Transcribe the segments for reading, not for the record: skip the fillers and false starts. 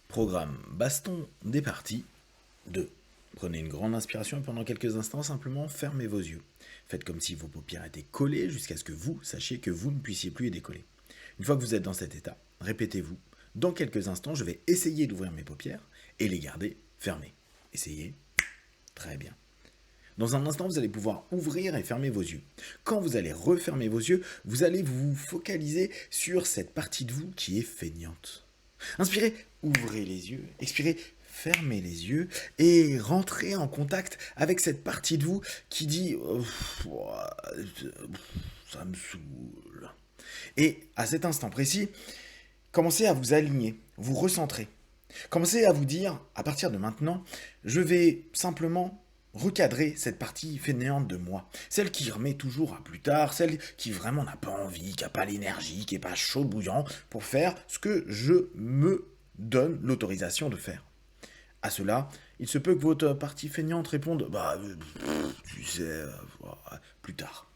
Programme baston des parties 2. Prenez une grande inspiration et pendant quelques instants, simplement fermez vos yeux. Faites comme si vos paupières étaient collées jusqu'à ce que vous sachiez que vous ne puissiez plus les décoller. Une fois que vous êtes dans cet état, répétez-vous. Dans quelques instants, je vais essayer d'ouvrir mes paupières et les garder fermées. Essayez. Très bien. Dans un instant, vous allez pouvoir ouvrir et fermer vos yeux. Quand vous allez refermer vos yeux, vous allez vous focaliser sur cette partie de vous qui est feignante. Inspirez, ouvrez les yeux. Expirez, fermez les yeux et rentrez en contact avec cette partie de vous qui dit ça me saoule. Et à cet instant précis, commencez à vous aligner, vous recentrer. Commencez à vous dire, à partir de maintenant, je vais simplement recadrer cette partie fainéante de moi. Celle qui remet toujours à plus tard, celle qui vraiment n'a pas envie, qui n'a pas l'énergie, qui n'est pas chaud bouillant pour faire ce que je me donne l'autorisation de faire. À cela, il se peut que votre partie feignante réponde tu sais, plus tard.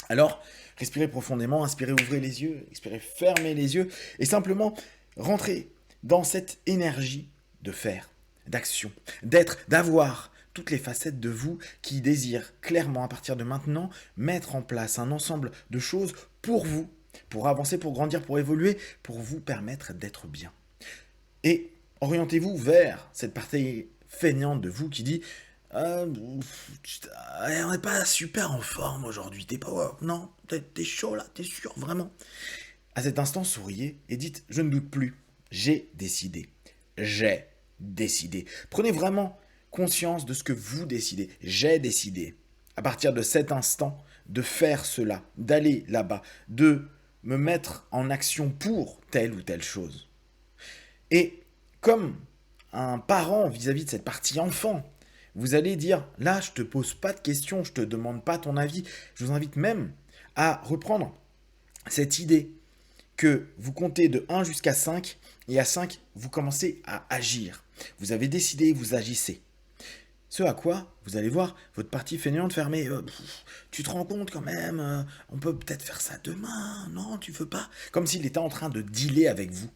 Alors, respirez profondément, inspirez, ouvrez les yeux, expirez, fermez les yeux et simplement rentrez dans cette énergie de faire, d'action, d'être, d'avoir toutes les facettes de vous qui désirent clairement à partir de maintenant mettre en place un ensemble de choses pour vous, pour avancer, pour grandir, pour évoluer, pour vous permettre d'être bien. Et orientez-vous vers cette partie feignante de vous qui dit on n'est pas super en forme aujourd'hui, t'es pas... Non, t'es chaud là, t'es sûr, vraiment. À cet instant, souriez et dites je ne doute plus, j'ai décidé. J'ai décidé. Prenez vraiment conscience de ce que vous décidez. J'ai décidé, à partir de cet instant, de faire cela, d'aller là-bas, de me mettre en action pour telle ou telle chose. Et comme un parent vis-à-vis de cette partie enfant, vous allez dire, là, je ne te pose pas de questions, je ne te demande pas ton avis. Je vous invite même à reprendre cette idée que vous comptez de 1 jusqu'à 5, et à 5, vous commencez à agir. Vous avez décidé, vous agissez. Ce à quoi, vous allez voir, votre partie fainéante fermée. Tu te rends compte quand même, on peut peut-être faire ça demain, non, tu veux pas? Comme s'il était en train de dealer avec vous.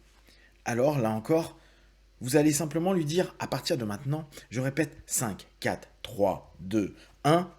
Alors, là encore, vous allez simplement lui dire, à partir de maintenant, je répète 5, 4, 3, 2, 1,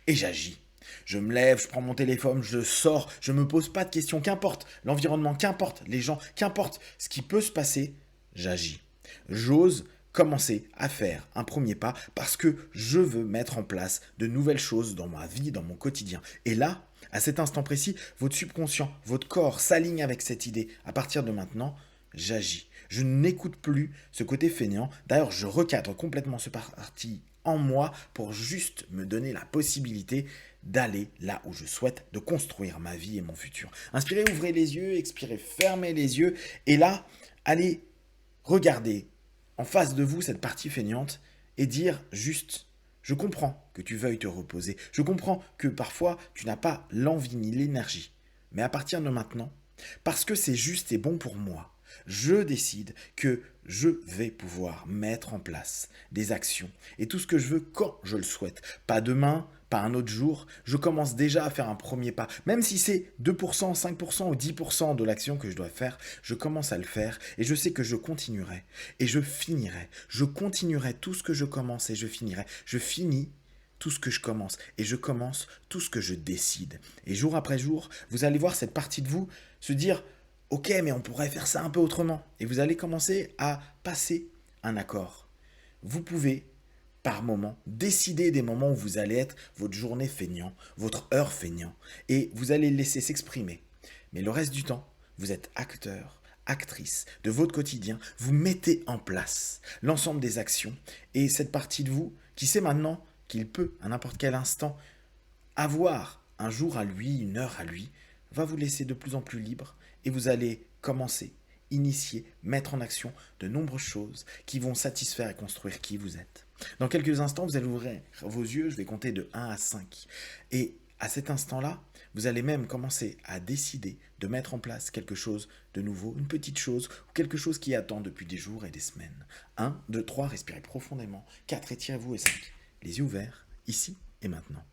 et j'agis. Je me lève, je prends mon téléphone, je sors, je ne me pose pas de questions, qu'importe l'environnement, qu'importe les gens, qu'importe ce qui peut se passer, j'agis. J'ose commencer à faire un premier pas parce que je veux mettre en place de nouvelles choses dans ma vie, dans mon quotidien. Et là, à cet instant précis, votre subconscient, votre corps s'aligne avec cette idée. À partir de maintenant, j'agis. Je n'écoute plus ce côté fainéant. D'ailleurs, je recadre complètement ce parti en moi pour juste me donner la possibilité d'aller là où je souhaite, de construire ma vie et mon futur. Inspirez, ouvrez les yeux, expirez, fermez les yeux. Et là, allez regarder en face de vous cette partie feignante et dire juste, je comprends que tu veuilles te reposer. Je comprends que parfois tu n'as pas l'envie ni l'énergie. Mais à partir de maintenant, parce que c'est juste et bon pour moi, je décide que je vais pouvoir mettre en place des actions et tout ce que je veux quand je le souhaite. Pas demain, pas un autre jour, je commence déjà à faire un premier pas. Même si c'est 2%, 5% ou 10% de l'action que je dois faire, je commence à le faire et je sais que je continuerai et je finirai. Je continuerai tout ce que je commence et je finirai. Je finis tout ce que je commence et je commence tout ce que je décide. Et jour après jour, vous allez voir cette partie de vous se dire ok, mais on pourrait faire ça un peu autrement. Et vous allez commencer à passer un accord. Vous pouvez, par moment, décider des moments où vous allez être votre journée feignant, votre heure feignant, et vous allez le laisser s'exprimer. Mais le reste du temps, vous êtes acteur, actrice de votre quotidien, vous mettez en place l'ensemble des actions, et cette partie de vous qui sait maintenant qu'il peut, à n'importe quel instant, avoir un jour à lui, une heure à lui, va vous laisser de plus en plus libre et vous allez commencer, initier, mettre en action de nombreuses choses qui vont satisfaire et construire qui vous êtes. Dans quelques instants, vous allez ouvrir vos yeux, je vais compter de 1 à 5. Et à cet instant-là, vous allez même commencer à décider de mettre en place quelque chose de nouveau, une petite chose ou quelque chose qui attend depuis des jours et des semaines. 1, 2, 3, respirez profondément. 4, étirez-vous et 5. Les yeux ouverts, ici et maintenant.